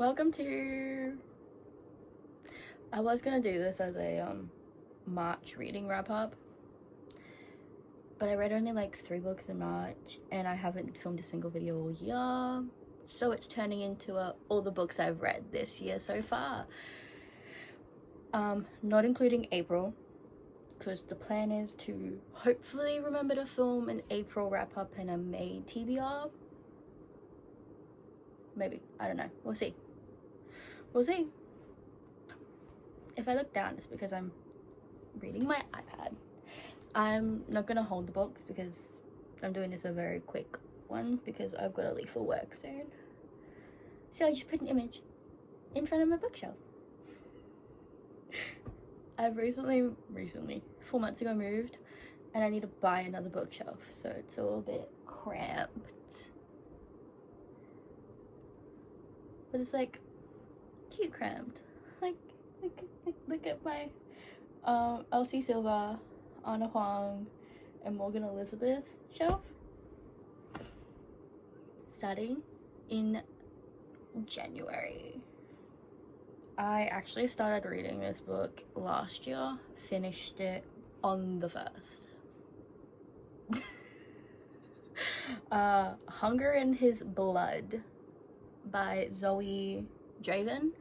Welcome to... I was gonna do this as a March reading wrap up, but I read only like 3 books in March and I haven't filmed a single video all year, so it's turning into all the books I've read this year so far, not including April, because the plan is to hopefully remember to film an April wrap up and a May TBR. Maybe, I don't know, we'll see. If I look down, it's because I'm reading my iPad. I'm not gonna hold the books because I'm doing this a very quick one because I've got to leave for work soon. So I just put an image in front of my bookshelf. I've recently 4 months ago moved and I need to buy another bookshelf, so it's a little bit cramped. But it's like cute cramped. Like look at my Elsie Silva, Anna Huang, and Morgan Elizabeth shelf. Starting in January. I actually started reading this book last year, finished it on the 1st. Hunger in His Blood by Zoe Draven.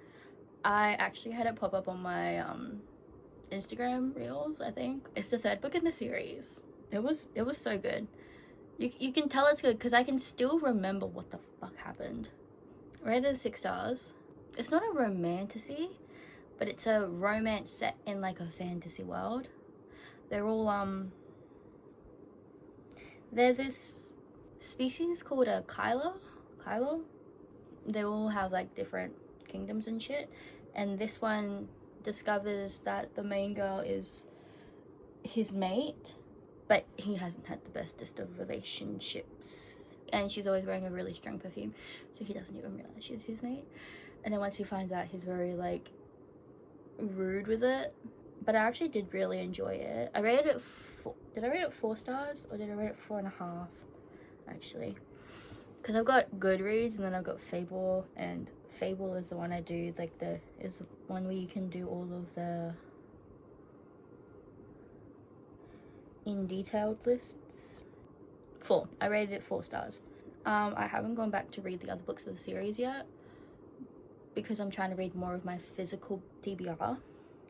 I actually had it pop up on my Instagram reels. I think it's the 3rd book in the series. It was so good. You can tell it's good because I can still remember what the fuck happened. Rated 6 stars. It's not a romantasy, but it's a romance set in like a fantasy world. They're all they're this species called a Kylo. They all have like different kingdoms and shit, and this one discovers that the main girl is his mate, but he hasn't had the bestest of relationships, and she's always wearing a really strong perfume, so he doesn't even realize she's his mate. And then once he finds out, he's very like rude with it. But I actually did really enjoy it. I rated it did I rate it 4 stars or did I rate it 4.5 actually? Because I've got Goodreads and then I've got Fable, and Fable is the one I do, like is the one where you can do all of the in detailed lists. 4. I rated it 4 stars. I haven't gone back to read the other books of the series yet because I'm trying to read more of my physical TBR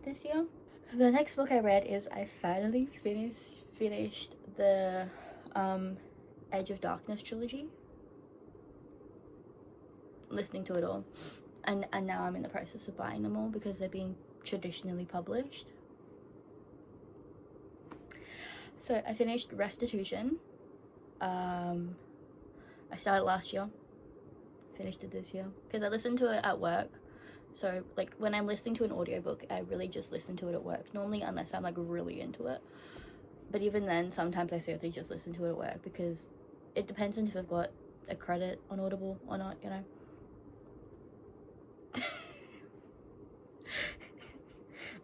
this year. The next book I read is I finally finished the Edge of Darkness trilogy. Listening to it all, and now I'm in the process of buying them all because they're being traditionally published. So I finished Restitution. I started last year, finished it this year because I listened to it at work. So like when I'm listening to an audiobook, I really just listen to it at work normally, unless I'm like really into it. But even then, sometimes I seriously just listen to it at work because it depends on if I've got a credit on Audible or not, you know.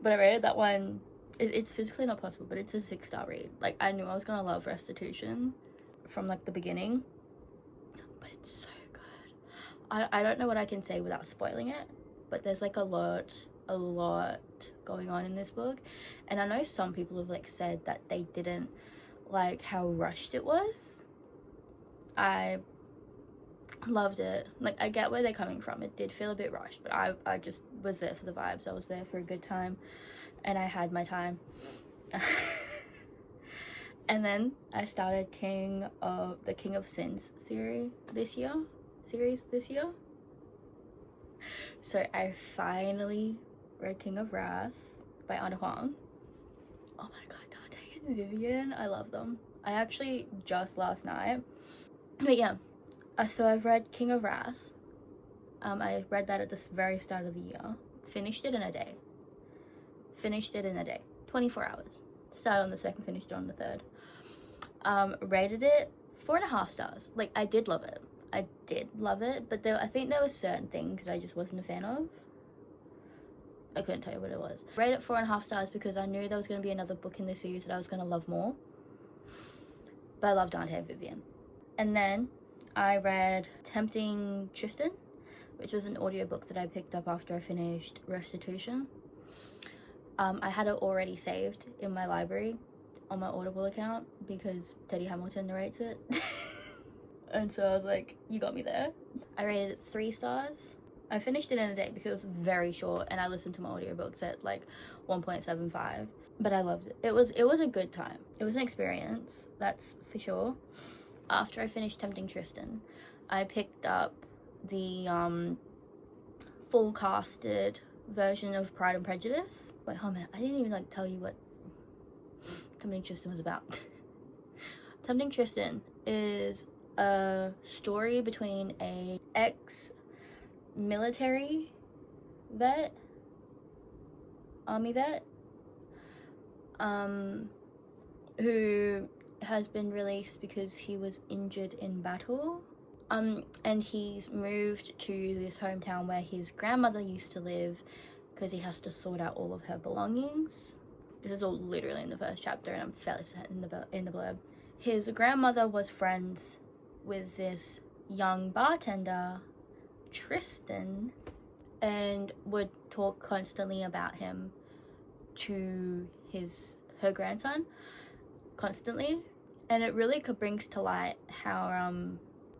But I rated that one, it's physically not possible, but it's a 6-star read. Like, I knew I was gonna love Restitution from like the beginning, but it's so good. I don't know what I can say without spoiling it, but there's like a lot going on in this book, and I know some people have like said that they didn't like how rushed it was. I loved it. Like, I get where they're coming from. It did feel a bit rushed, but I just was there for the vibes. I was there for a good time, and I had my time. And then I started the King of Sins series this year. So I finally read King of Wrath by Anna Huang. Oh my god, Dante and Vivian, I love them. I actually just last night, but yeah. So I've read King of Wrath. I read that at the very start of the year. Finished it in a day. 24 hours. Started on the 2nd, finished it on the 3rd. Rated it 4.5 stars. Like, I did love it. But I think there were certain things I just wasn't a fan of. I couldn't tell you what it was. Rated it 4.5 stars because I knew there was going to be another book in the series that I was going to love more. But I love Dante and Vivian. And then I read Tempting Tristan which was an audiobook that I picked up after I finished Restitution. I had it already saved in my library on my Audible account because Teddy Hamilton narrates it. And so I was like, you got me there. I rated it 3 stars. I finished it in a day because it was very short, and I listened to my audiobooks at like 1.75. But I loved it. It was a good time. It was an experience, that's for sure. After I finished Tempting Tristan, I picked up the full casted version of Pride and Prejudice. Wait, hold on, I didn't even like tell you what Tempting Tristan was about. Tempting Tristan is a story between a ex-military vet, army vet, who has been released because he was injured in battle. And he's moved to this hometown where his grandmother used to live because he has to sort out all of her belongings. This is all literally in the first chapter, and I'm fairly certain in the blurb. His grandmother was friends with this young bartender, Tristan, and would talk constantly about him to her grandson, constantly. And it really brings to light how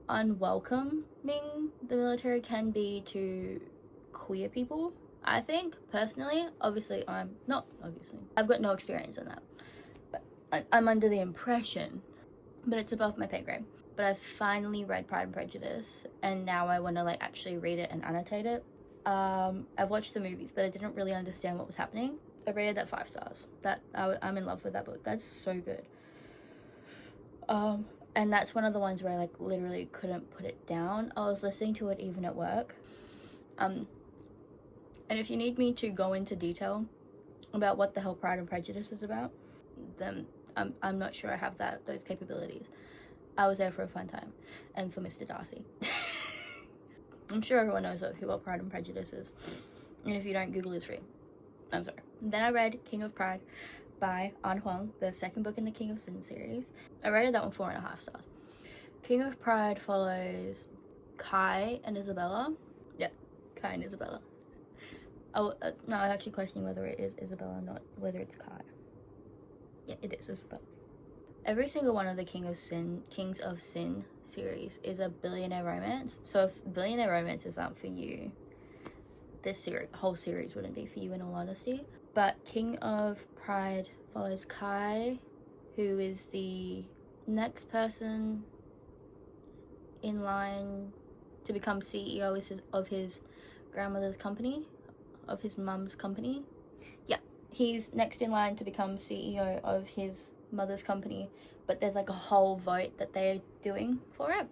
unwelcoming the military can be to queer people. I think, personally, I've got no experience in that, but I'm under the impression, but it's above my pay grade. But I've finally read Pride and Prejudice, and now I want to like actually read it and annotate it. I've watched the movies, but I didn't really understand what was happening. I rated that 5 stars. I'm in love with that book. That's so good. And that's one of the ones where I like literally couldn't put it down. I was listening to it even at work. And if you need me to go into detail about what the hell Pride and Prejudice is about, then I'm not sure I have those capabilities. I was there for a fun time, and for Mr. Darcy. I'm sure everyone knows what Pride and Prejudice is, and if you don't, Google is free. I'm sorry. Then I read King of Pride by An Huang, the second book in the King of Sin series. I rated that one 4.5 stars. King of Pride follows Kai and Isabella. Yeah, Kai and Isabella. No, I was actually questioning whether it is Isabella, not whether it's Kai. Yeah, it is Isabella. Every single one of the Kings of Sin series is a billionaire romance. So if billionaire romances aren't for you, this whole series wouldn't be for you, in all honesty. But King of Pride follows Kai, who is the next person in line to become CEO of his grandmother's company, of his mum's company. Yeah, he's next in line to become CEO of his mother's company, but there's like a whole vote that they're doing for it.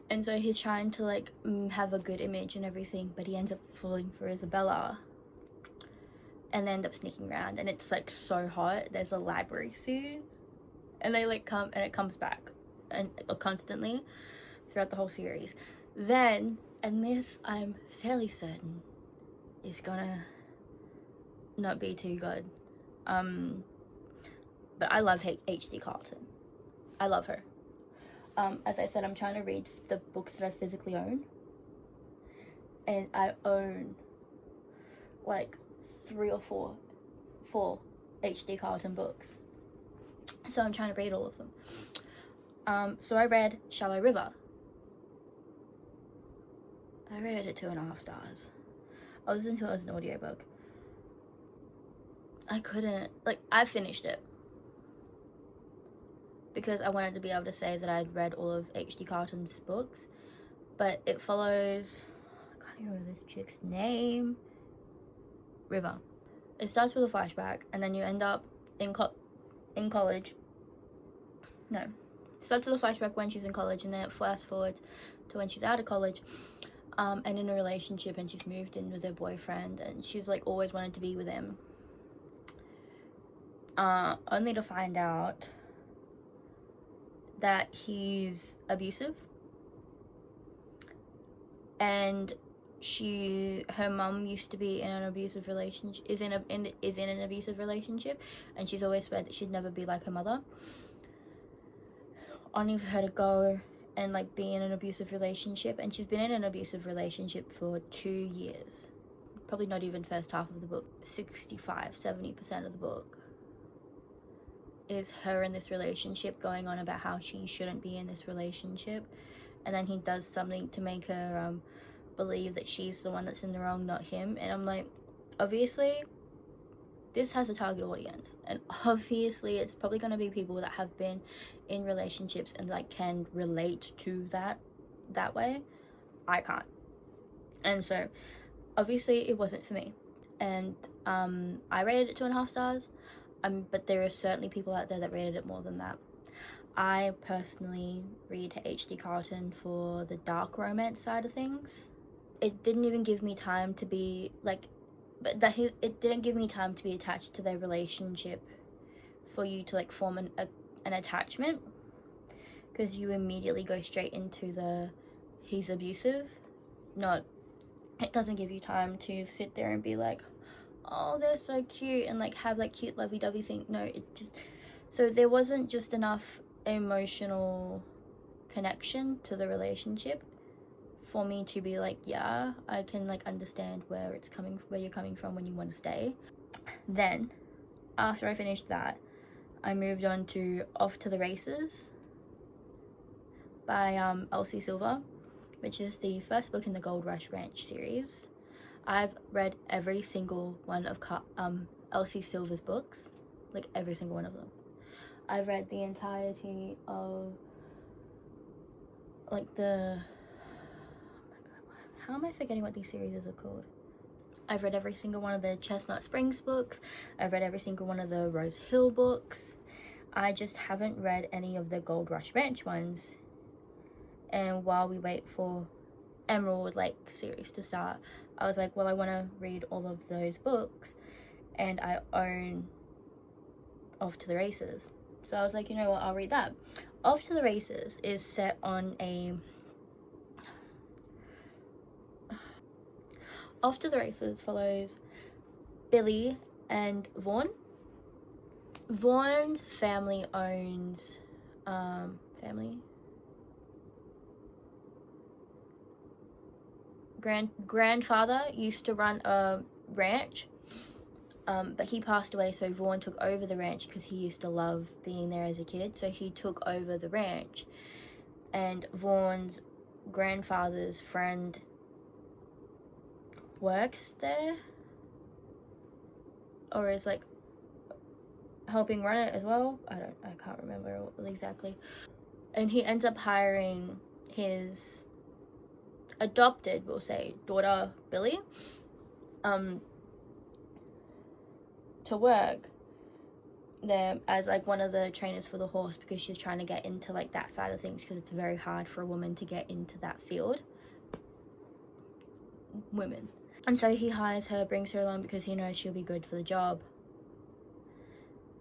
And so he's trying to like have a good image and everything, but he ends up falling for Isabella. And they end up sneaking around, and it's like so hot. There's a library scene, and they like come, and it comes back and constantly throughout the whole series. Then, and this I'm fairly certain is gonna not be too good. But I love H.D. Carlton. I love her. As I said, I'm trying to read the books that I physically own, and I own like 3 or 4 H.D. Carlton books, so I'm trying to read all of them. So I read Shallow River. I rated it 2.5 stars. I listened to it as an audiobook. I finished it because I wanted to be able to say that I'd read all of H.D. Carlton's books, but it follows, I can't even remember this chick's name, River. It starts with a flashback, and then you end up in college. No, it starts with a flashback when she's in college, and then it fast forwards to when she's out of college, and in a relationship, and she's moved in with her boyfriend, and she's like always wanted to be with him, only to find out that he's abusive, and her mum used to be in an abusive relationship, is in an abusive relationship, and she's always said that she'd never be like her mother, only for her to go and like be in an abusive relationship, and she's been in an abusive relationship for 2 years. Probably not even first half of the book. 65-70% of the book is her in this relationship going on about how she shouldn't be in this relationship, and then he does something to make her believe that she's the one that's in the wrong, not him. And I'm like, obviously this has a target audience, and obviously it's probably going to be people that have been in relationships and like can relate to that way. I can't. And so obviously it wasn't for me, and I rated it 2.5 stars, but there are certainly people out there that rated it more than that. I personally read H.D. Carlton for the dark romance side of things. It didn't even give me time to be like, it didn't give me time to be attached to their relationship for you to like form an attachment, because you immediately go straight into the he's abusive. It doesn't give you time to sit there and be like, oh, they're so cute, and like have like cute lovey-dovey thing. No, so there wasn't just enough emotional connection to the relationship for me to be like, yeah, I can like understand where you're coming from when you want to stay. Then after I finished that, I moved on to Off to the Races by Elsie Silver, which is the first book in the Gold Rush Ranch series. I've read every single one of Elsie Silver's books, like every single one of them. I've read the entirety of like the, oh my god, how am I forgetting what these series are called? I've read every single one of the Chestnut Springs books. I've read every single one of the Rose Hill books. I just haven't read any of the Gold Rush Ranch ones. And while we wait for Emerald Lake series to start, I was like, well, I want to read all of those books, and I own Off to the Races. So I was like, you know what, I'll read that. Off to the Races is set on Off to the Races follows Billy and Vaughn. Vaughn's family owns grandfather used to run a ranch, but he passed away, so Vaughn took over the ranch because he used to love being there as a kid. So he took over the ranch, and Vaughn's grandfather's friend works there, or is like helping run it as well. I can't remember exactly. And he ends up hiring his adopted, we'll say, daughter Billy to work there as like one of the trainers for the horse, because she's trying to get into like that side of things, because it's very hard for a woman to get into that field. Women. And so he hires her, brings her along because he knows she'll be good for the job.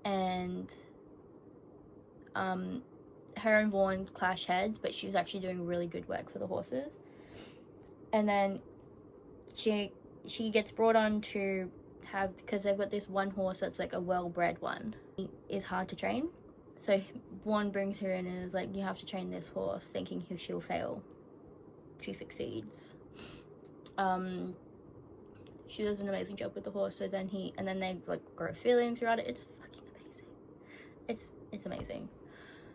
And her and Vaughn clash heads, but she's actually doing really good work for the horses. And then she gets brought on to have, because they've got this one horse that's like a well-bred one. He is hard to train. So Vaughn brings her in and is like, you have to train this horse, thinking she'll fail. She succeeds. She does an amazing job with the horse. So then they like grow feelings throughout it. It's fucking amazing. It's amazing.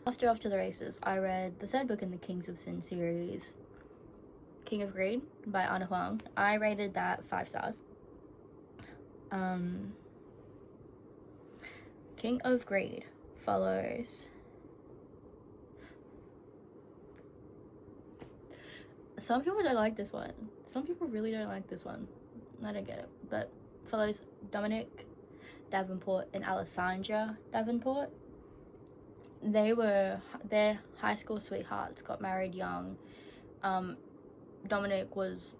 After Off to the Races, I read the third book in the Kings of Sin series, King of Greed by Anna Huang. I rated that 5 stars. King of Greed follows some people don't like this one. Some people really don't like this one. I don't get it. But follows Dominic Davenport and Alessandra Davenport. Their high school sweethearts, got married young. Dominic was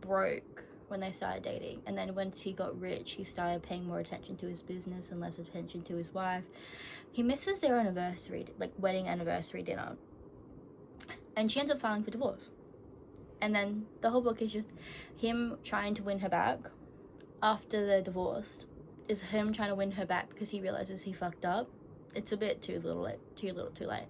broke when they started dating, and then once he got rich, he started paying more attention to his business and less attention to his wife. He misses their anniversary, like wedding anniversary dinner, and she ends up filing for divorce. And then the whole book is just him trying to win her back. After they're divorced, is him trying to win her back because he realizes he fucked up. It's a bit too little, too late.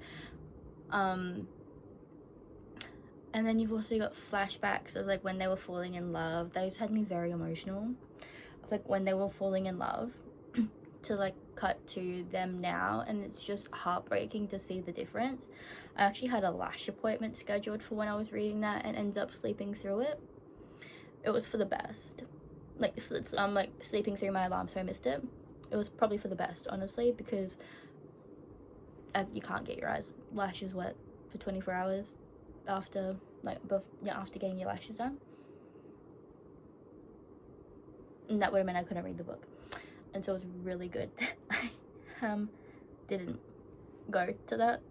And then you've also got flashbacks of like when they were falling in love. Those had me very emotional. Like when they were falling in love to like cut to them now, and it's just heartbreaking to see the difference. I actually had a lash appointment scheduled for when I was reading that and ended up sleeping through it. It was for the best. Like I'm like sleeping through my alarm, so I missed it. It was probably for the best, honestly, because you can't get your lashes wet for 24 hours after after getting your lashes done, and that would have meant I couldn't read the book. And so it was really good that I didn't go to that.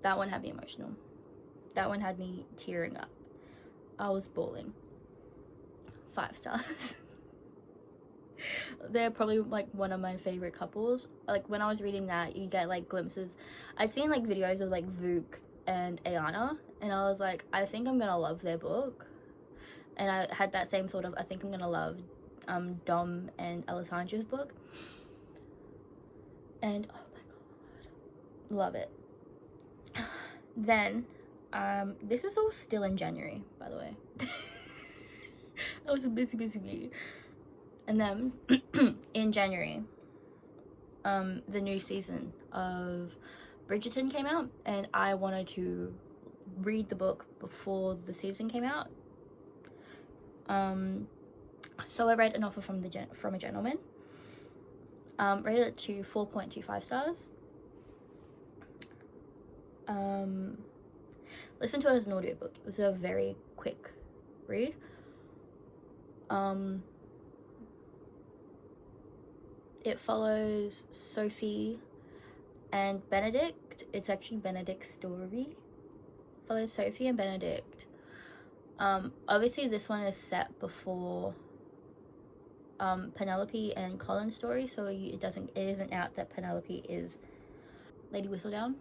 That one had me emotional. That one had me tearing up. I was bawling. 5 stars. They're probably like one of my favorite couples. Like when I was reading that, you get like glimpses. I'd seen like videos of like Vuk and Ayana, and I was like, I think I'm gonna love their book. And I had that same thought of, I think I'm gonna love Dom and Alessandra's book. And oh my god, love it. Then this is all still in January, by the way. I was a busy. And then in January, the new season of Bridgerton came out, and I wanted to read the book before the season came out. So I read an offer from a gentleman. Rated it to 4.25 stars. Listened to it as an audiobook. It was a very quick read. It follows Sophie and Benedict. It's actually Benedict's story. Follows Sophie and Benedict. Obviously this one is set before Penelope and Colin's story, so it isn't out that Penelope is Lady Whistledown.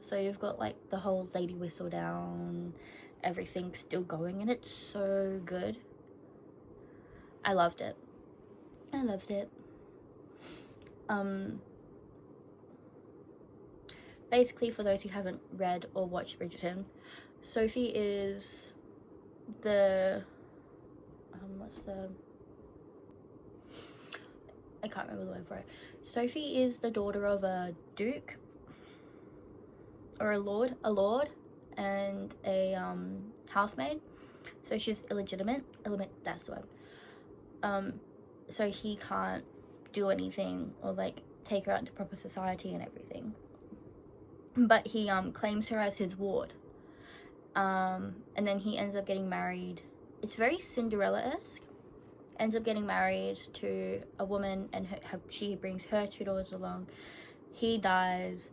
So you've got like the whole Lady Whistledown, everything still going, and it's so good. I loved it. Basically, for those who haven't read or watched Bridgerton, Sophie is the I can't remember the word for it. Sophie is the daughter of a duke or a lord and a housemaid. So she's illegitimate. That's the word. So he can't do anything or like take her out into proper society and everything. But he claims her as his ward. And then he ends up getting married. It's very Cinderella-esque. Ends up getting married to a woman, and she brings her 2 daughters along. He dies.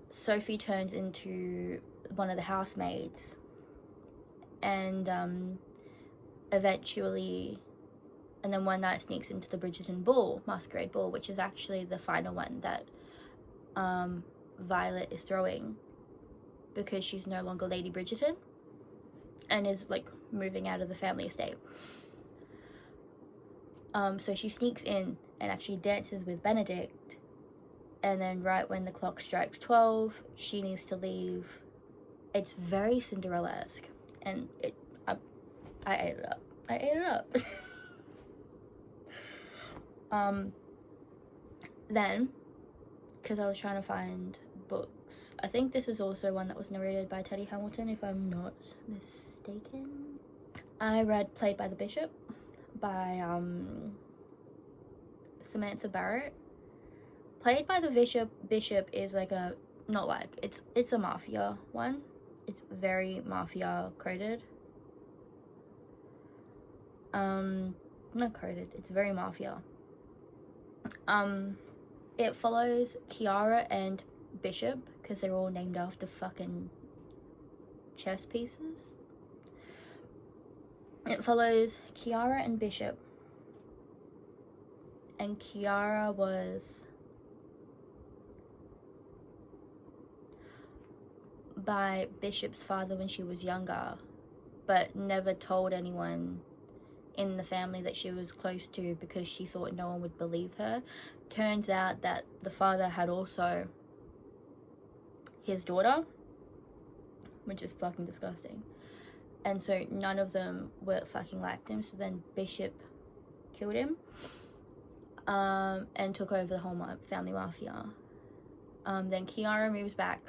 Sophie turns into one of the housemaids, and eventually, and then one night sneaks into the Bridgerton ball, masquerade ball, which is actually the final one that Violet is throwing, because she's no longer Lady Bridgerton and is like moving out of the family estate. So she sneaks in and actually dances with Benedict, and then right when the clock strikes 12, she needs to leave. It's very Cinderella-esque, and I ate it up. Then, because I was trying to find books, I think this is also one that was narrated by Teddy Hamilton, if I'm not mistaken. I read Played by the Bishop by Samantha Barrett. Played by the Bishop is like a, not like, it's a mafia one. It's very mafia coded. Not coded, it's very mafia. It follows Kiara and Bishop, because they're all named after fucking chess pieces. It follows Kiara and Bishop, and Kiara was by Bishop's father when she was younger, but never told anyone in the family that she was close to, because she thought no one would believe her, turns out that the father had also his daughter, which is fucking disgusting. And so none of them were fucking liked him. So then Bishop killed him, and took over the whole family mafia. Then Kiara moves back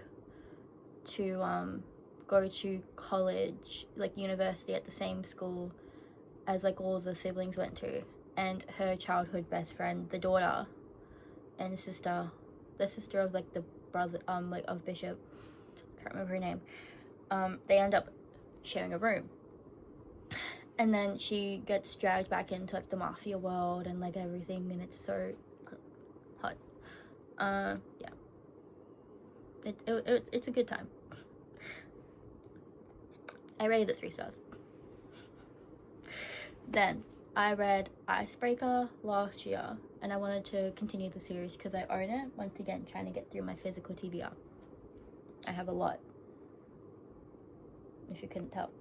to go to college, like university, at the same school as like all the siblings went to, and her childhood best friend, the daughter and sister, the sister of like the brother, like of Bishop, can't remember her name, they end up sharing a room. And then she gets dragged back into like the mafia world and like everything, and it's so hot. Yeah, it's a good time. I rated it 3 stars. Then I read Icebreaker last year, and I wanted to continue the series because I own it. Once again, trying to get through my physical TBR. I have a lot, if you couldn't tell.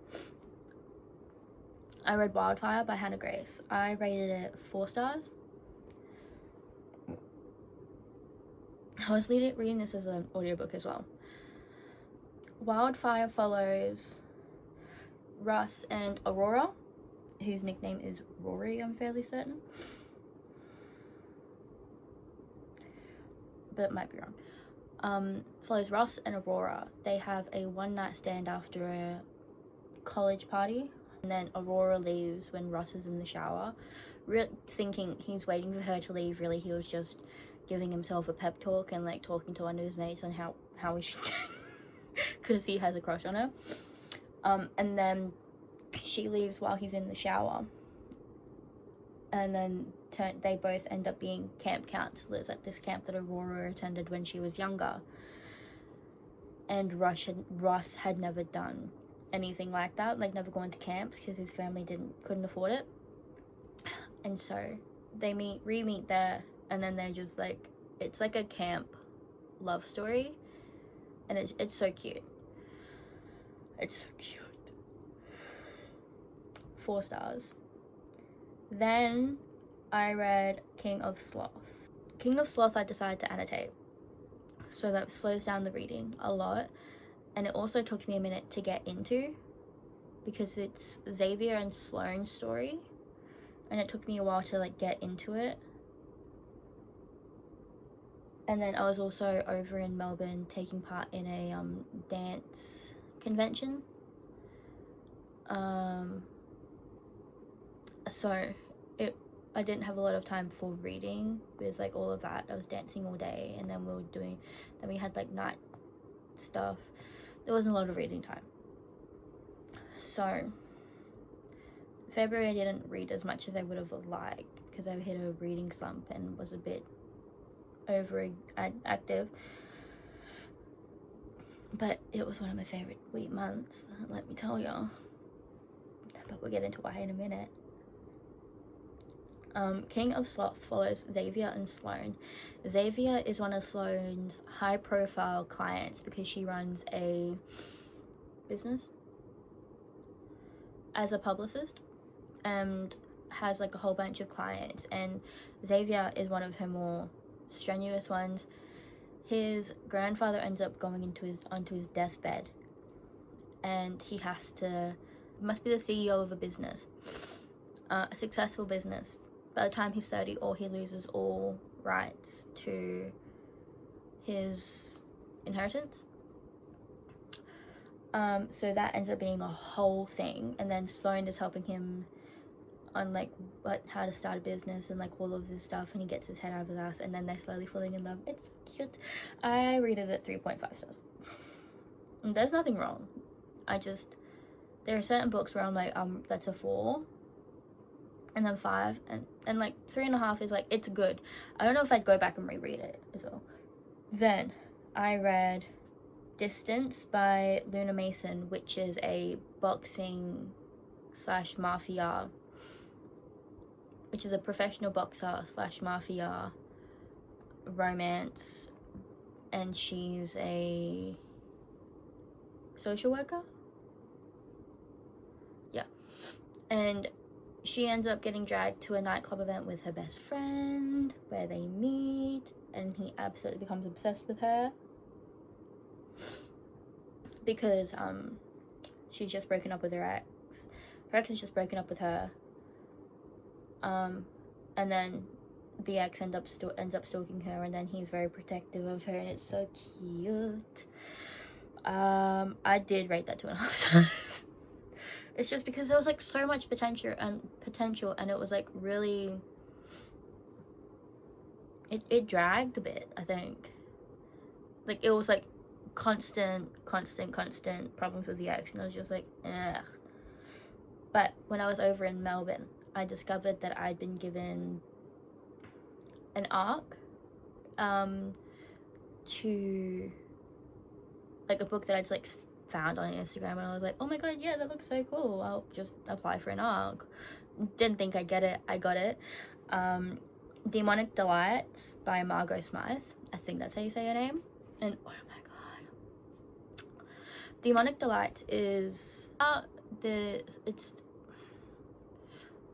I read Wildfire by Hannah Grace. I rated it 4 stars. I was reading this as an audiobook as well. Wildfire follows Russ and Aurora, whose nickname is Rory, I'm fairly certain, but it might be wrong. Follows Russ and Aurora. They have a one-night stand after a college party, and then Aurora leaves when Russ is in the shower, thinking he's waiting for her to leave. Really, he was just giving himself a pep talk and like talking to one of his mates on how he should, because he has a crush on her. And then she leaves while he's in the shower, and then they both end up being camp counselors at this camp that Aurora attended when she was younger. And Russ had never done anything like that, like never gone to camps, because his family couldn't afford it. And so they re-meet there, and then they're just like, it's like a camp love story, and it's so cute. It's so cute. 4 stars. Then I read King of Sloth. King of Sloth I decided to annotate, so that slows down the reading a lot, and it also took me a minute to get into, because it's Xavier and Sloane's story, and it took me a while to like get into it. And then I was also over in Melbourne taking part in a dance convention. So I didn't have a lot of time for reading with like all of that. I was dancing all day, and then we had like night stuff. There wasn't a lot of reading time. So February I didn't read as much as I would have liked, because I hit a reading slump and was a bit overactive. But it was one of my favorite week months, let me tell you. But we'll get into why in a minute. King of Sloth follows Xavier and Sloane. Xavier is one of Sloane's high-profile clients because she runs a business as a publicist and has like a whole bunch of clients, and Xavier is one of her more strenuous ones. His grandfather ends up going onto his deathbed, and he must be the CEO of a business, a successful business. By the time he's 30, or he loses all rights to his inheritance. So that ends up being a whole thing, and then Sloane is helping him on like how to start a business and like all of this stuff, and he gets his head out of his ass, and then they're slowly falling in love. It's so cute. I rated it 3.5 stars. And there's nothing wrong. There are certain books where I'm like, that's a 4, and then 5, and like 3.5 is like, it's good. I don't know if I'd go back and reread it as well. Then I read Distance by Luna Mason, which is a boxing / mafia, which is a professional boxer / mafia romance, and she's a social worker. Yeah. And she ends up getting dragged to a nightclub event with her best friend where they meet, and he absolutely becomes obsessed with her because she's just broken up with her ex. Her ex has just broken up with her, and then the ex ends up stalking her, and then he's very protective of her, and it's so cute. I did rate that 2.5 stars. It's just because there was like so much potential, and it was like really, it dragged a bit, I think. Like it was like constant problems with the ex, and I was just like, ugh. But when I was over in Melbourne, I discovered that I'd been given an arc to like a book that I'd like found on Instagram, and I was like, oh my god, yeah, that looks so cool, I'll just apply for an arc. Didn't think I'd get it. I got it. Demonic Delights by Margot Smythe, I think that's how you say her name. And oh my god, Demonic Delights is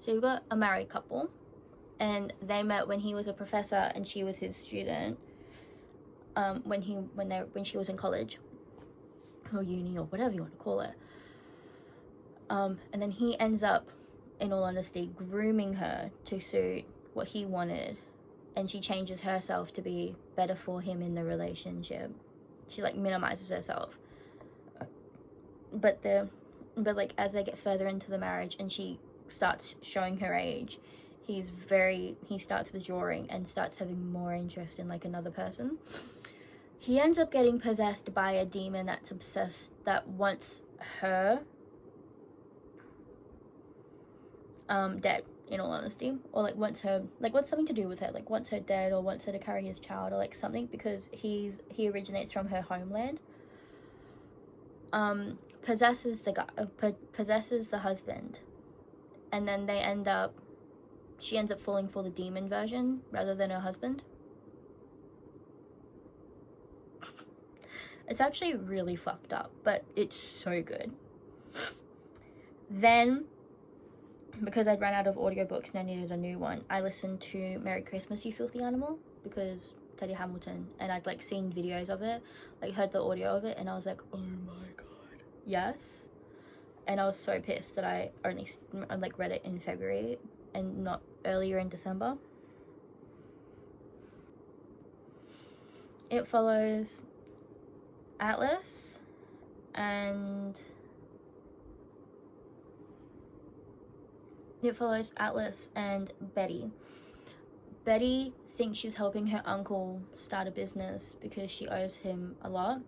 so you've got a married couple, and they met when he was a professor and she was his student, when she was in college or uni or whatever you want to call it, and then he ends up, in all honesty, grooming her to suit what he wanted, and she changes herself to be better for him in the relationship. She like minimizes herself, but like as they get further into the marriage and she starts showing her age, he starts withdrawing and starts having more interest in like another person. He ends up getting possessed by a demon that's obsessed, that wants her dead, in all honesty, or like wants something to do with her, like wants her dead, or wants her to carry his child, or like something, because he originates from her homeland. Possesses the husband, and then she ends up falling for the demon version rather than her husband. It's actually really fucked up, but it's so good. Then, because I'd run out of audiobooks and I needed a new one, I listened to Merry Christmas, You Filthy Animal, because Teddy Hamilton, and I'd like seen videos of it, like heard the audio of it, and I was like, oh my god, yes. And I was so pissed that I only like read it in February and not earlier in December. It follows Atlas and Betty. Betty thinks she's helping her uncle start a business because she owes him a lot.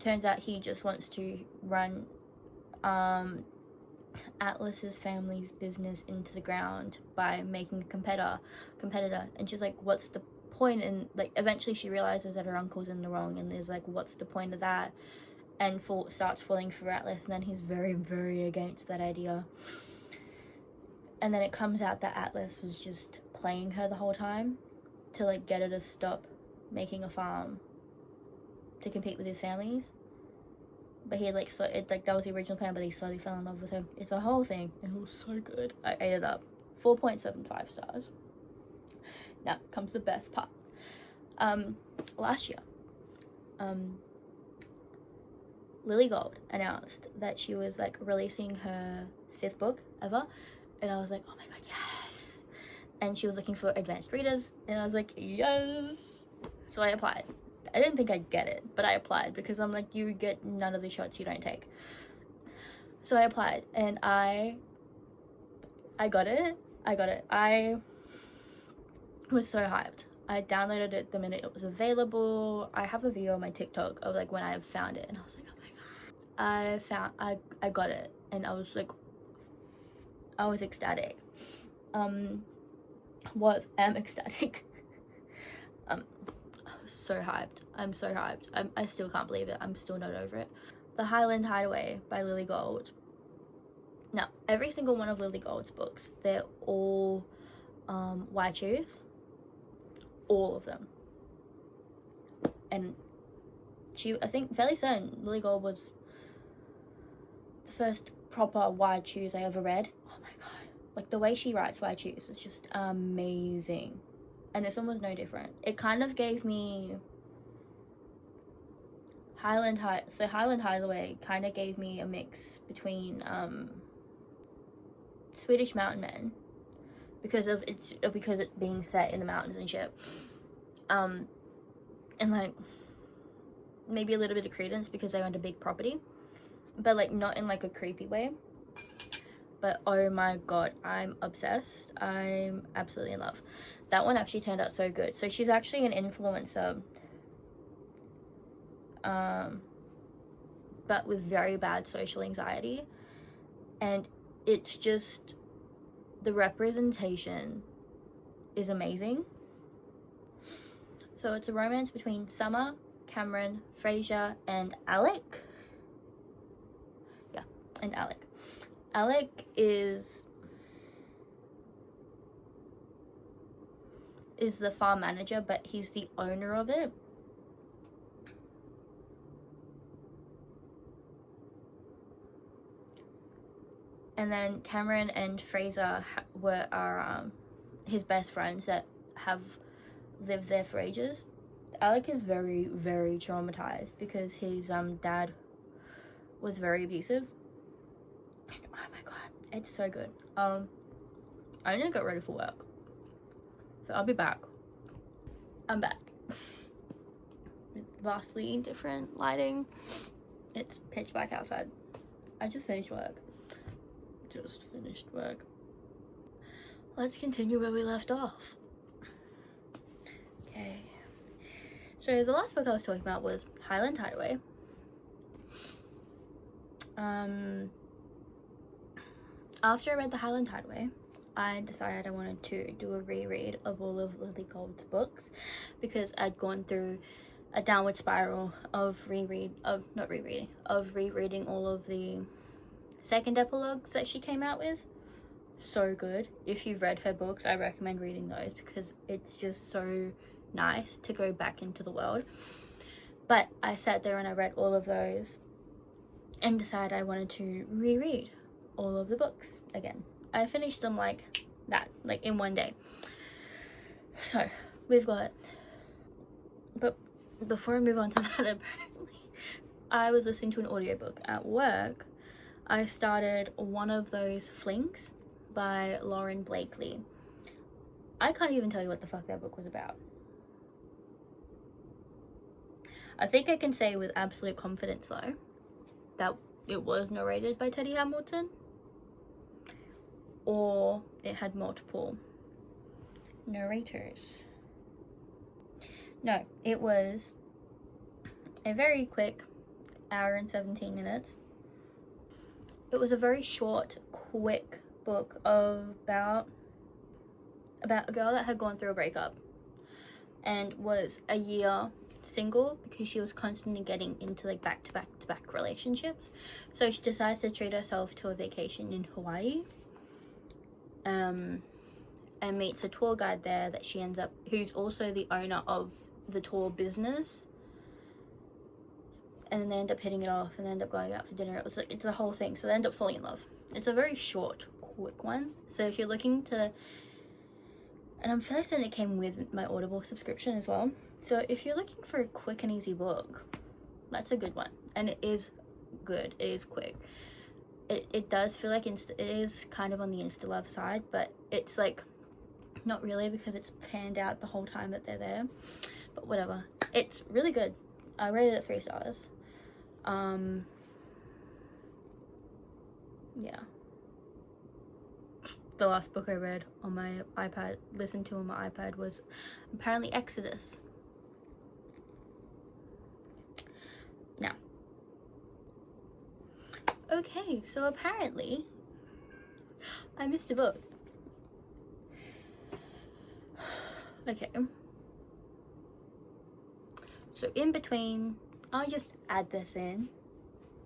Turns out he just wants to run Atlas's family's business into the ground by making a competitor. And she's like, what's the point? And like eventually she realizes that her uncle's in the wrong, and there's like, what's the point of that? And starts falling for Atlas, and then he's very, very against that idea. And then it comes out that Atlas was just playing her the whole time to like get her to stop making a farm to compete with his families. But he like, so it like, that was the original plan, but he slowly fell in love with her. It's a whole thing, and it was so good. I ate it up. 4.75 stars. Now comes the best part. Last year, Lily Gold announced that she was like releasing her 5th book ever, and I was like, oh my god, yes. And she was looking for advanced readers, and I was like, yes. So I applied. I didn't think I'd get it, but I applied because I'm like, you get none of the shots you don't take. So I applied, and I got it. I was so hyped. I downloaded it the minute it was available. I have a video on my TikTok of like when I found it, and I was like, oh my god. I got it, and I was like, I was ecstatic. Am ecstatic. I was so hyped. I'm so hyped. I still can't believe it. I'm still not over it. The Highland Hideaway by Lily Gold. Now, every single one of Lily Gold's books, they're all YQs. All of them. And I think fairly certain Lily Gold was the first proper YQs I ever read. Oh my god. Like, the way she writes What I Choose is just amazing. And this one was no different. It kind of gave me Highland Hideaway kind of gave me a mix between Swedish Mountain Men, because it being set in the mountains and shit. And like maybe a little bit of Credence because they owned a big property, but like not in like a creepy way. But oh my god, I'm obsessed. I'm absolutely in love. That one actually turned out so good. So she's actually an influencer, but with very bad social anxiety, and it's just, the representation is amazing. So it's a romance between Summer, Cameron, Fraser, and Alec. Yeah, and Alec. Alec is the farm manager, but he's the owner of it. And then Cameron and Fraser are his best friends that have lived there for ages. Alec is very, very traumatized because his dad was very abusive. And, oh my god, it's so good. I need to get ready for work, so I'll be back. I'm back. With vastly different lighting. It's pitch black outside. I just finished work. Let's continue where we left off. Okay. So the last book I was talking about was Highland Hideaway. After I read the Highland Hideaway, I decided I wanted to do a reread of all of Lily Gold's books, because I'd gone through a downward spiral of rereading all of the second epilogues that she came out with. So good. If you've read her books, I recommend reading those because it's just so nice to go back into the world. But I sat there and I read all of those and decided I wanted to reread all of the books again. I finished them like that, like in one day. So we've got, but before I move on to that, apparently I was listening to an audiobook at work. I started One of Those Flings by Lauren Blakely. I can't even tell you what the fuck that book was about. I think I can say with absolute confidence though that it was narrated by Teddy Hamilton, or it had multiple narrators. No, it was a very quick hour and 17 minutes. It was a very short, quick book about a girl that had gone through a breakup and was a year single because she was constantly getting into like back-to-back relationships. So she decides to treat herself to a vacation in Hawaii, and meets a tour guide there that she ends up, who's also the owner of the tour business. And then they end up hitting it off and they end up going out for dinner. It's a whole thing. So they end up falling in love. It's a very short, quick one. So if you're looking to, and I'm fairly certain it came with my Audible subscription as well. So if you're looking for a quick and easy book, that's a good one. And it is good. It is quick. It does feel like it is kind of on the insta love side, but it's like not really, because it's panned out the whole time that they're there. But whatever. It's really good. I rated it 3 stars. Yeah. The last book I read on my iPad, listened to on my iPad, was apparently Exodus. Now, okay, so apparently I missed a book. Okay. So in between, I'll just add this in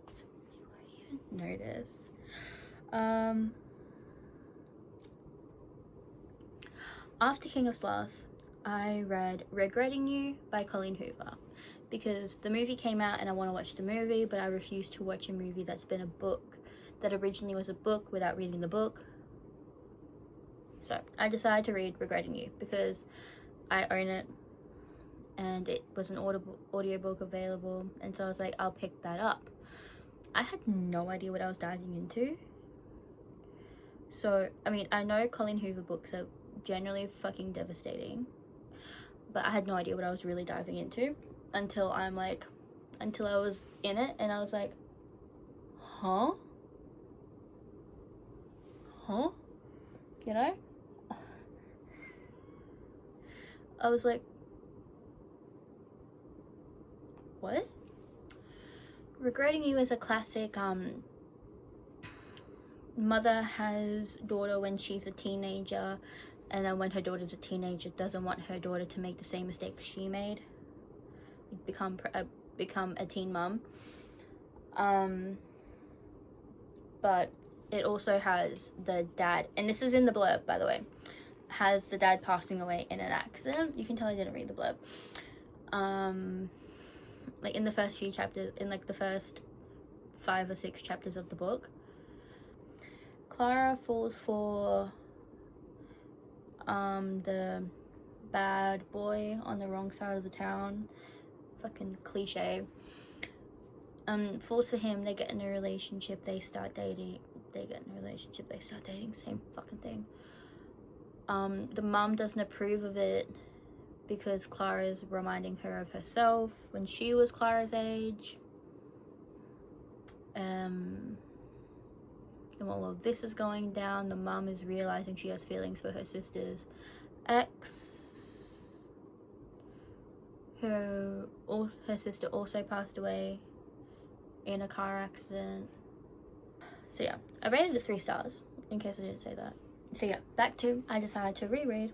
so you won't even notice. After King of Sloth, I read Regretting You by Colleen Hoover, because the movie came out and I want to watch the movie, but I refuse to watch a movie that's been a book, that originally was a book, without reading the book. So I decided to read Regretting You because I own it and it was an audiobook available, and so I was like, I'll pick that up. I had no idea what I was diving into. So I mean, I know Colleen Hoover books are generally fucking devastating, but I had no idea what I was really diving into until I was in it, and I was like, huh, you know, I was like, what? Regretting You is a classic mother has daughter when she's a teenager, and then when her daughter's a teenager doesn't want her daughter to make the same mistakes she made, become a teen mom. But it also has the dad, and this is in the blurb, by the way, has the dad passing away in an accident. You can tell I didn't read the blurb. Like in the first few chapters, in like the first 5 or 6 chapters of the book, Clara falls for the bad boy on the wrong side of the town. Fucking cliche. Falls for him, they get in a relationship, they start dating, same fucking thing. The mum doesn't approve of it because Clara's reminding her of herself when she was Clara's age. And all of this is going down, the mum is realizing she has feelings for her sister's ex. Her sister also passed away in a car accident. So yeah, I rated it 3 stars, in case I didn't say that. So yeah, I decided to reread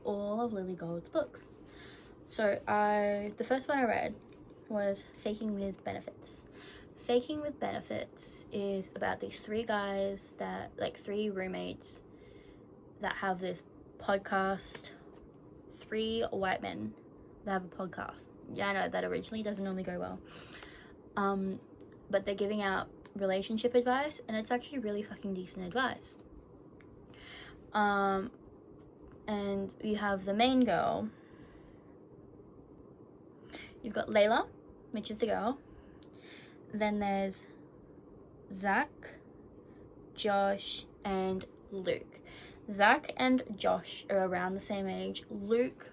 all of Lily Gold's books. So the first one I read was Faking with Benefits. Faking with Benefits is about these 3 guys that, like 3 roommates that have this podcast. 3 white men that have a podcast. Yeah, I know that originally doesn't normally go well. But they're giving out relationship advice, and it's actually really fucking decent advice. And you have the main girl. You've got Layla, which is the girl. Then there's Zach, Josh, and Luke. Zach and Josh are around the same age. Luke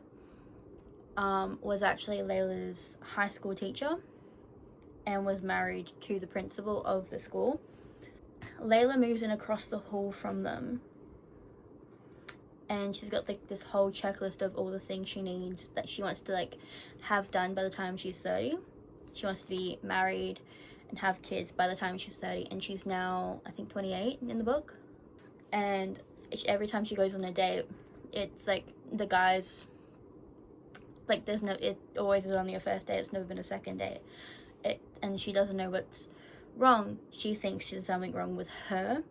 was actually Layla's high school teacher and was married to the principal of the school. Layla moves in across the hall from them, and she's got like this whole checklist of all the things she needs that she wants to like have done by the time she's 30. She wants to be married and have kids by the time she's 30, and she's now I think 28 in the book. And every time she goes on a date, it's like the guys, like it always is only a first date, it's never been a second date. And she doesn't know what's wrong. She thinks there's something wrong with her.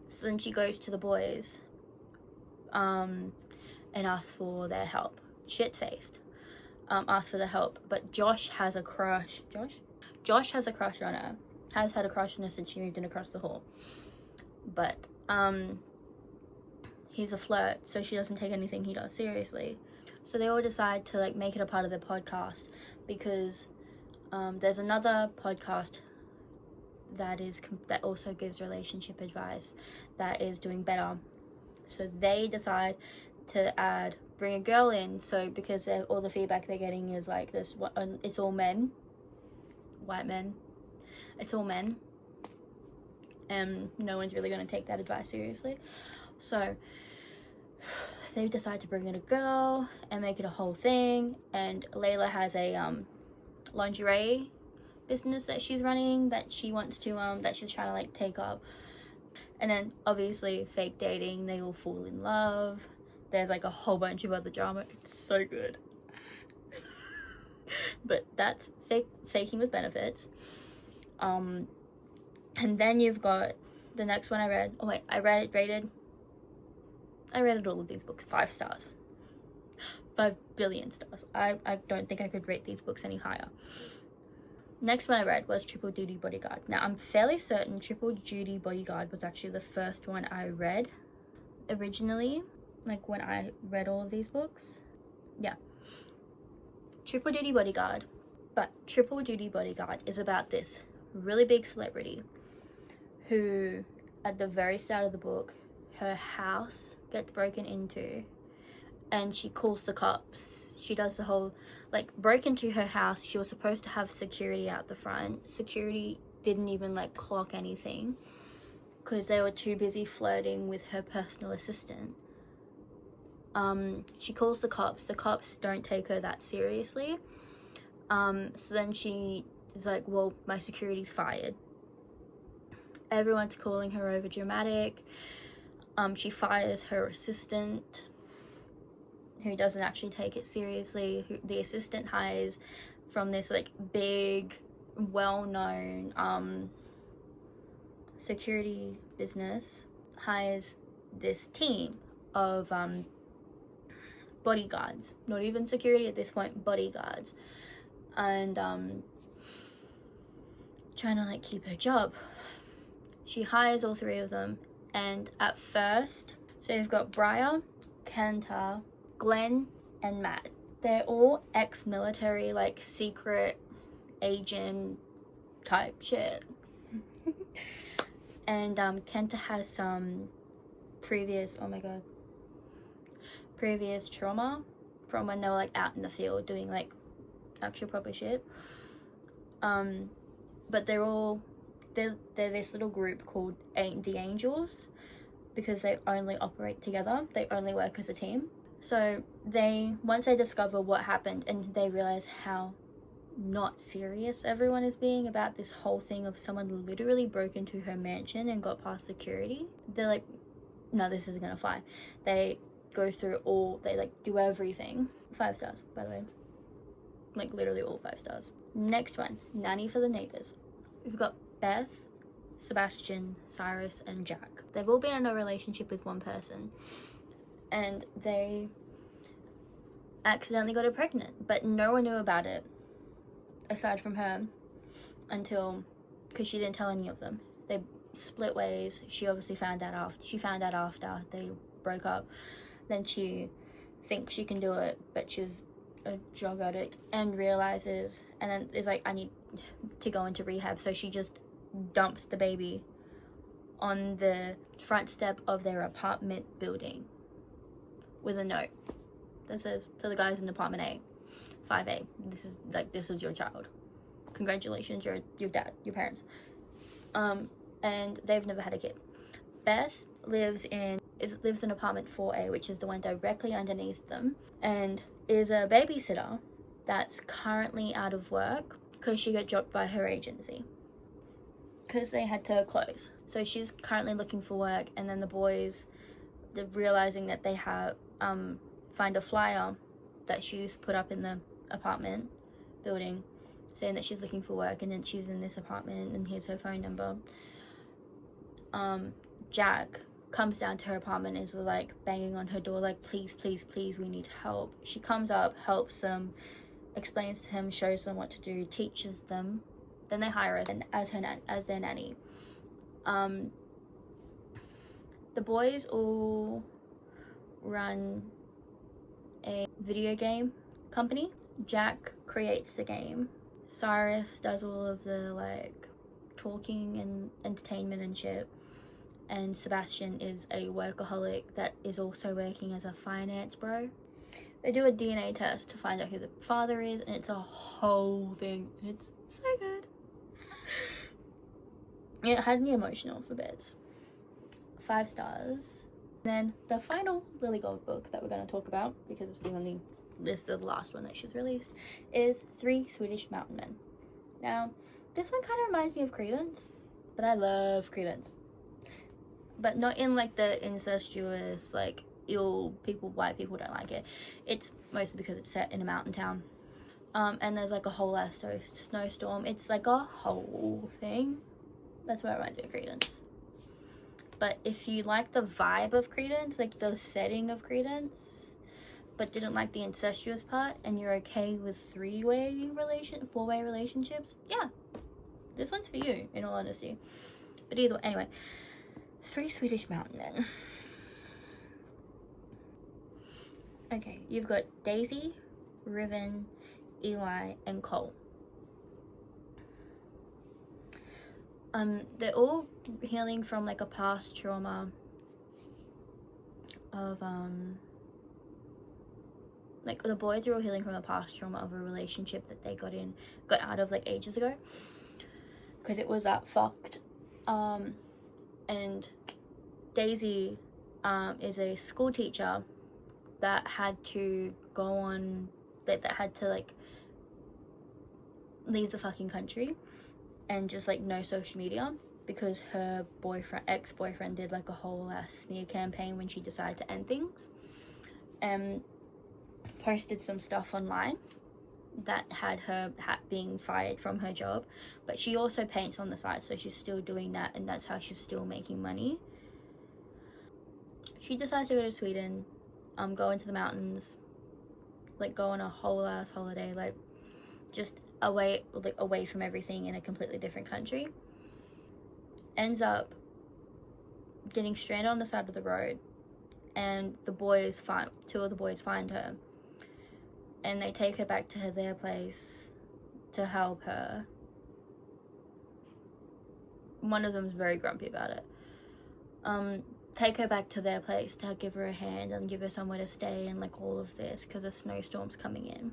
So then she goes to the boys and asks for their help. Shit-faced. Asks for the help. But Josh has a crush. Josh has a crush on her. Has had a crush on her since she moved in across the hall. But he's a flirt, so she doesn't take anything he does seriously. So they all decide to like make it a part of their podcast, because there's another podcast that also gives relationship advice that is doing better. So they decide to bring a girl in. So because all the feedback they're getting is like this, it's all men, white men. It's all men, and no one's really going to take that advice seriously. So they decide to bring in a girl and make it a whole thing. And Layla has a lingerie business that she's running, that she wants to that she's trying to like take up. And then obviously fake dating, they all fall in love. There's like a whole bunch of other drama. It's so good. But that's Faking with Benefits. And then you've got the next one I read. Oh wait, I rated all of these books 5 stars. 5 billion stars. I don't think I could rate these books any higher. Next one I read was Triple Duty Bodyguard. Now I'm fairly certain Triple Duty Bodyguard was actually the first one I read originally. like when I read all of these books. Yeah. Triple Duty Bodyguard. But Triple Duty Bodyguard is about this really big celebrity who, at the very start of the book, her house gets broken into and she calls the cops. She does the whole, like, broke into her house. She was supposed to have security out the front. Security didn't even, like, clock anything because they were too busy flirting with her personal assistant. She calls the cops. The cops don't take her that seriously. So then she is like, well, my security's fired. Everyone's calling her over dramatic. She fires her assistant, who doesn't actually take it seriously. Who the assistant hires from this like big, well-known security business, hires this team of bodyguards. Not even security at this point, bodyguards. And trying to like keep her job. She hires all three of them, and at first, so you've got Briar, Kenta, Glenn, and Matt. They're all ex-military, like secret agent type shit. And Kenta has some previous trauma from when they were like out in the field doing like actual proper shit. But they're this little group called the Angels, because they only operate together. They only work as a team. So once they discover what happened and they realize how not serious everyone is being about this whole thing of someone literally broke into her mansion and got past security, they're like, no, this isn't gonna fly. They go through they like do everything. 5 stars, by the way. Like literally all 5 stars. Next one, Nanny for the Neighbors. We've got Beth, Sebastian, Cyrus, and Jack. They've all been in a relationship with one person, and they accidentally got her pregnant, but no one knew about it aside from her because she didn't tell any of them. They split ways. She obviously found out after they broke up. Then she thinks she can do it, but she's a drug addict and realizes, and then is like, I need to go into rehab. So she just dumps the baby on the front step of their apartment building with a note that says, to the guys in apartment A, 5A, this is your child. Congratulations, your dad, your parents. And they've never had a kid. Beth lives in apartment 4A, which is the one directly underneath them, and is a babysitter that's currently out of work because she got dropped by her agency because they had to close. So she's currently looking for work, and then the boys, they're realizing that they have find a flyer that she's put up in the apartment building saying that she's looking for work, and then she's in this apartment and here's her phone number. Jack comes down to her apartment and is like banging on her door like, please, please, please, we need help. She comes up, helps them, explains to him, shows them what to do, teaches them. Then they hire her as their nanny. The boys all run a video game company. Jack creates the game. Cyrus does all of the like talking and entertainment and shit. And Sebastian is a workaholic that is also working as a finance bro. They do a DNA test to find out who the father is, and it's a whole thing. It's so good. It had me emotional for bits. 5 stars. Then the final Lily Gold book that we're going to talk about, because it's the last one that she's released, is 3 Swedish Mountain Men. Now, this one kind of reminds me of Credence, but I love Credence. But not in like the incestuous, like ill people, white people don't like it. It's mostly because it's set in a mountain town. And there's like a whole ass snowstorm. It's like a whole thing. That's what it reminds me of Credence. But if you like the vibe of Credence, like the setting of Credence, but didn't like the incestuous part, and you're okay with 4-way relationships, yeah, this one's for you, in all honesty. But anyway, 3 Swedish Mountain Men. Okay, you've got Daisy, Riven, Eli, and Cole. They're all healing from like a past trauma of like the boys are all healing from a past trauma of a relationship that they got out of like ages ago, because it was that fucked. And Daisy is a school teacher that had to go on that had to like leave the fucking country and just like no social media, because her ex-boyfriend did like a whole smear campaign when she decided to end things, and posted some stuff online that had her being fired from her job. But she also paints on the side, so she's still doing that, and that's how she's still making money. She decides to go to Sweden, go into the mountains, like go on a whole ass holiday, like just away from everything in a completely different country. Ends up getting stranded on the side of the road, and two of the boys find her, and they take her back to their place to help her. One of them's very grumpy about it. Take her back to their place to give her a hand and give her somewhere to stay and like all of this, because a snowstorm's coming in.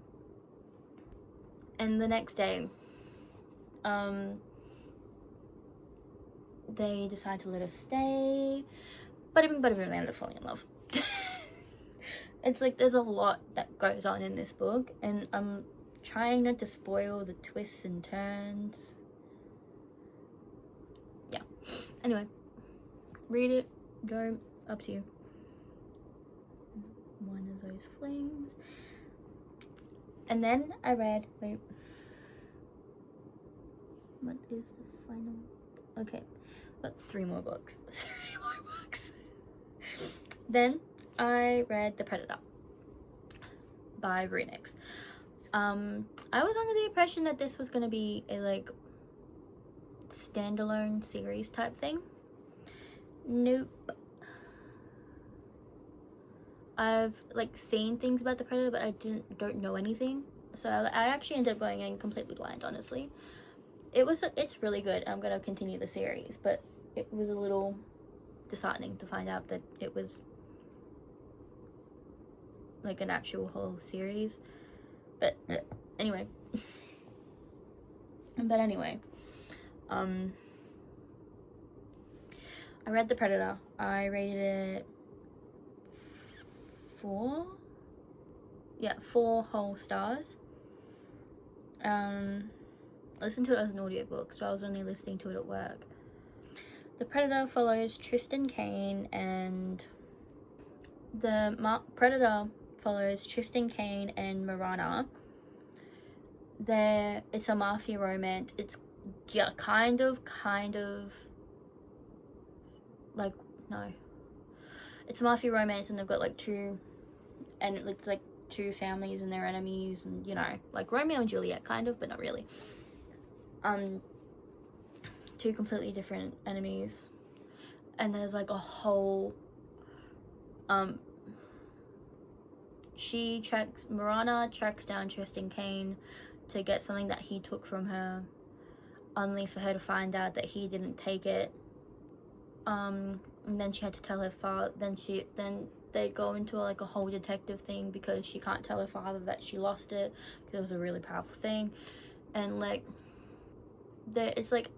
And the next day, they decide to let her stay, but everybody ended up falling in love. It's like there's a lot that goes on in this book, and I'm trying not to spoil the twists and turns. Yeah. Anyway, read it. Go. Up to you. One of those flames. And then I read. Wait. What is the final? Okay. But 3 more books. 3 more books. Then I read The Predator by Runix. I was under the impression that this was gonna be a like standalone series type thing. Nope. I've like seen things about The Predator, but I don't know anything, so I actually ended up going in completely blind, honestly. It's really good. I'm gonna continue the series, but it was a little disheartening to find out that it was like an actual whole series. But anyway. I read The Predator. I rated it 4 whole stars. I listened to it as an audiobook, so I was only listening to it at work. The Predator follows Tristan Kane and Marana. It's a mafia romance. It's kind of like, no. It's a mafia romance, and they've got like it's like 2 families and their enemies, and you know, like Romeo and Juliet kind of, but not really. 2 completely different enemies, and there's like a whole Marana tracks down Tristan Kane to get something that he took from her, only for her to find out that he didn't take it. And then she had to tell her father. Then they go into like a whole detective thing, because she can't tell her father that she lost it, because it was a really powerful thing. And like it's like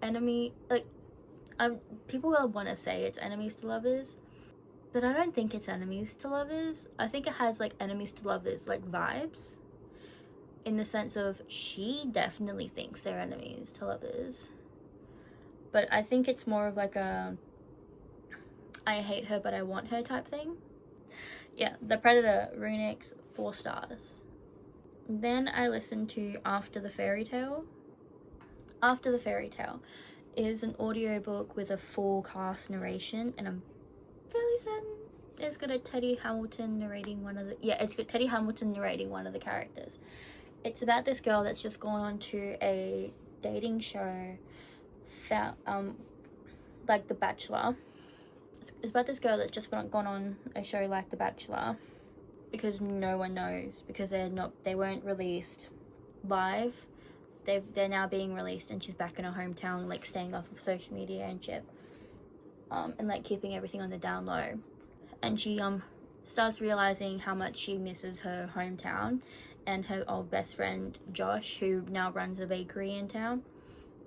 people will want to say it's enemies to lovers, but I don't think it's enemies to lovers. I think it has like enemies to lovers like vibes, in the sense of she definitely thinks they're enemies to lovers, but I think it's more of like a I hate her but I want her type thing. Yeah, The Predator, Runix, 4 stars. Then I listened to After the Fairy Tale. After the Fairy Tale is an audiobook with a full cast narration, and I'm fairly certain it's got Teddy Hamilton narrating one of the characters. It's about this girl that's just gone on to a dating show, like The Bachelor. It's about this girl that's just gone on a show like The Bachelor, because no one knows, because they weren't released live. They're now being released, and she's back in her hometown, like staying off of social media and shit, and like keeping everything on the down low. And she starts realizing how much she misses her hometown and her old best friend Josh, who now runs a bakery in town.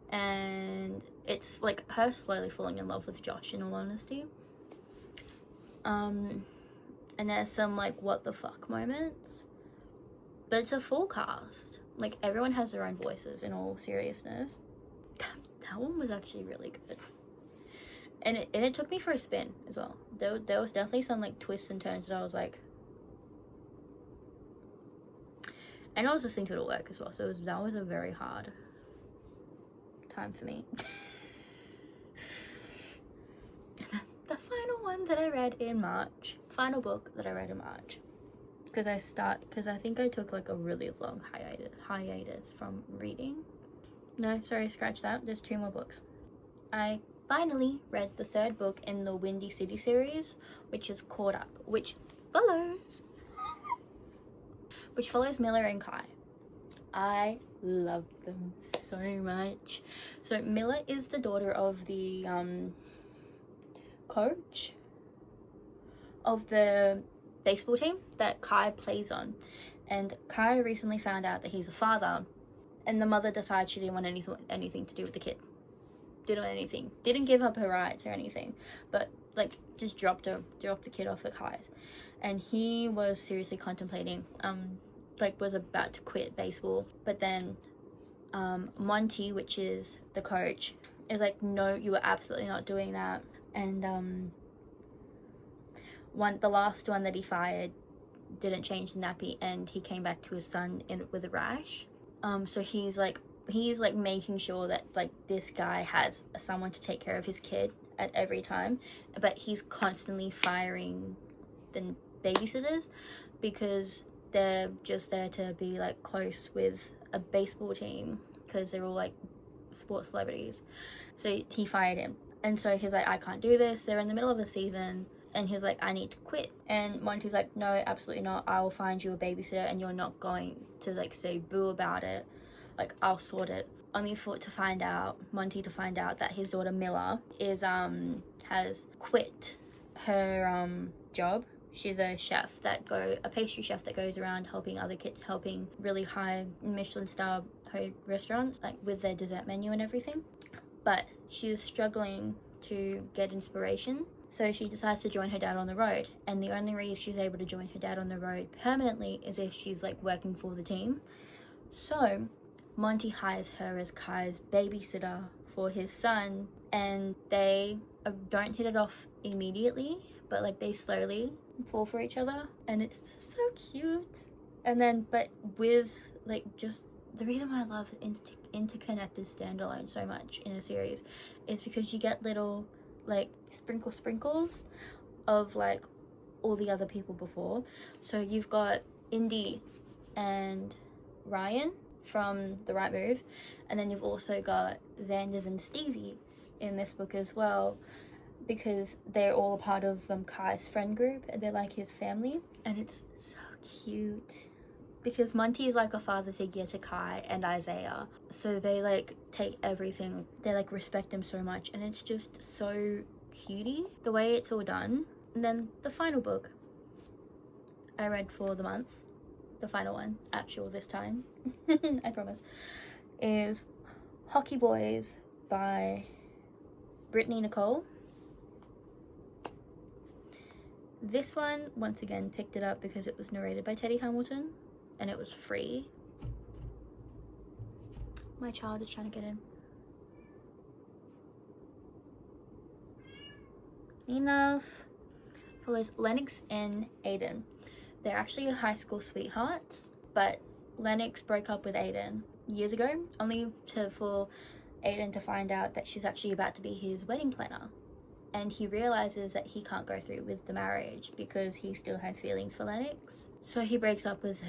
And it's like her slowly falling in love with Josh, in all honesty. And there's some like what the fuck moments, but it's a full cast. Like, everyone has their own voices, in all seriousness. That one was actually really good. And it took me for a spin as well. There was definitely some like twists and turns that I was like, and I was listening to it at work as well, so that was a very hard time for me. The final one that I read in March, final book that I read in March, because I think I took like a really long hiatus from reading. No, sorry, scratch that. There's 2 more books. I finally read the 3rd book in the Windy City series, which is Caught Up, which follows Miller and Kai. I love them so much. So Miller is the daughter of the coach of the baseball team that Kai plays on, and Kai recently found out that he's a father, and the mother decided she didn't want anything to do with the kid. Didn't give up her rights or anything, but like just dropped the kid off at Kai's. And he was seriously contemplating like was about to quit baseball, but then Monty, which is the coach, is like, no, you were absolutely not doing that. And the last one that he fired didn't change the nappy, and he came back to his son with a rash. So he's like making sure that like this guy has someone to take care of his kid at every time, but he's constantly firing the babysitters because they're just there to be like close with a baseball team because they're all like sports celebrities. So he fired him, and so he's like, I can't do this. They're in the middle of the season, and he's like, I need to quit. And Monty's like, no, absolutely not. I will find you a babysitter, and you're not going to like say boo about it. Like, I'll sort it. Only for Monty to find out that his daughter Miller is has quit her job. She's a pastry chef that goes around helping other kids, helping really high Michelin star restaurants like with their dessert menu and everything. But she's struggling to get inspiration, so she decides to join her dad on the road. And the only reason she's able to join her dad on the road permanently is if she's like working for the team. So Monty hires her as Kai's babysitter for his son, and they don't hit it off immediately, but like they slowly fall for each other, and it's so cute. And then, but with like just the reason why I love interconnected standalone so much in a series is because you get little like sprinkles of like all the other people before. So you've got Indy and Ryan from The Right Move, and then you've also got Xanders and Stevie in this book as well, because they're all a part of Kai's friend group, and they're like his family. And it's so cute because Monty is like a father figure to Kai and Isaiah, so they like take everything, they like respect him so much, and it's just so cutie the way it's all done. And then the final book I read for the month, the final one, actual this time, I promise, is Hockey Boys by Brittany Nicole. This one, once again, picked it up because it was narrated by Teddy Hamilton and it was free. My child is trying to get in. Enough. Follows Lennox and Aiden. They're actually high school sweethearts, but Lennox broke up with Aiden years ago, only for Aiden to find out that she's actually about to be his wedding planner. And he realizes that he can't go through with the marriage because he still has feelings for Lennox. So he breaks up with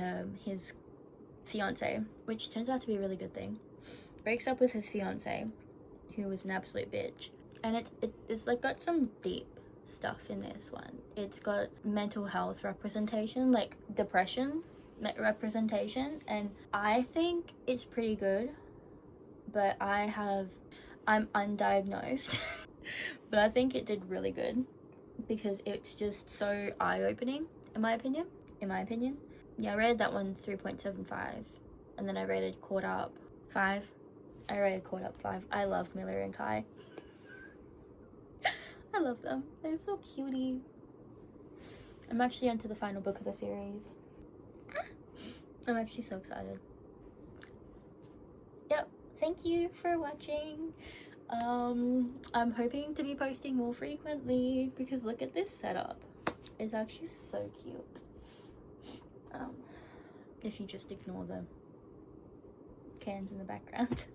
his fiance, which turns out to be a really good thing. Breaks up with his fiance, who was an absolute bitch. And it's like got some deep stuff in this one. It's got mental health representation, like depression representation, and I think it's pretty good, but I'm undiagnosed. But I think it did really good because it's just so eye-opening, in my opinion. Yeah, I rated that one 3.75, and then I rated Caught Up 5. I rated Caught Up 5. I love Miller and Kai. I love them. They're so cutie. I'm actually onto the final book of the series. I'm actually so excited. Yep, thank you for watching. I'm hoping to be posting more frequently because look at this setup. It's actually so cute. If you just ignore the cans in the background.